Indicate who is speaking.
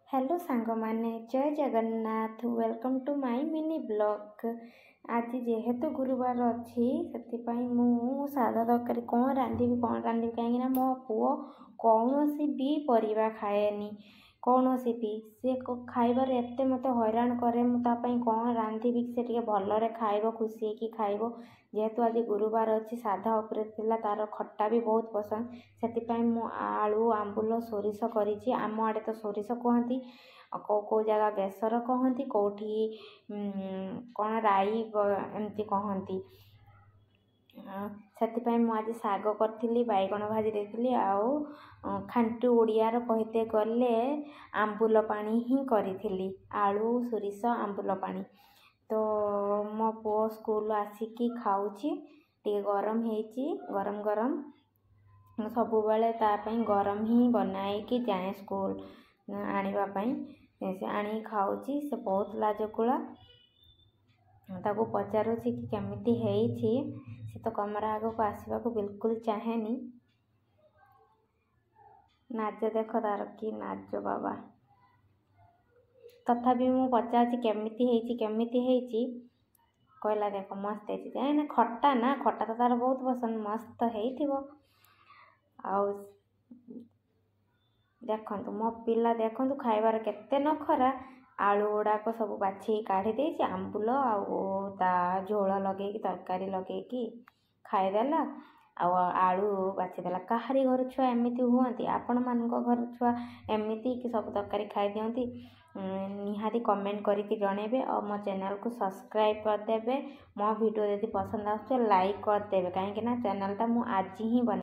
Speaker 1: Hello सांग माने जय Jagannath welcome to my mini blog. आज जेहेतु गुरुवार अच्छी से सादा तरकारी कौन रांधि कहीं मो पुओ कौन भी परिवा खाएनी कौन भी सी खाइबार एत मत हैरान करे मुझे कौन रांधि से भलरे खाइब खुशी की खाइब। जेहेतु आज गुरुवार अच्छी साधा उपरे थिला तार खट्टा भी बहुत पसंद से आलू आंबुल सोरिष करी आम आड़े तो सोरिष कहती कौ जगह बेसर कहती कौटी कौन राई एमती कहती से मुझे शाग करी बैगण भाजी देती आउ खांटू ओडियार कहते गले आंबुल पानी ही करी आलू सोरिष आंबुल पानी। तो मो पुओ स्कूल आसिकी खाऊची टे गरम हेची गरम गरम सब बेले तापाई गरम ही बनाई कि जाए स्कूल आने से आनी खाऊची से बहुत लाजकुला ताको पचारुची कि केमिति हेची से तो कमरा आग को आसवा को बिल्कुल चाहेनी। नाच देख तार कि नाच बाबा तथापि मु पचार केमिति हेची कहला देख मस्त है खट्टा ना खट्टा तो तार बहुत पसंद मस्त है। आउ देखु मो पिला देखु खाइबार केते नखरा आलू गुड़ाक सब बाछी काढ़ी देछि आंबुल ता झोल लगे तरकारी लगे खाईदेला आलू बाछीदेला। कहारी घर छुआ एमती हुअंती आपण मान घर छुआ एमती कि सब तरकारी खाई दियंती निहाती कमेंट करके जणेबे और मो चैनल को सब्सक्राइब करदेबे। मो वीडियो यदि पसंद आसुचे लाइक करदेबे कहीं चैनलटा मु आज ही बना।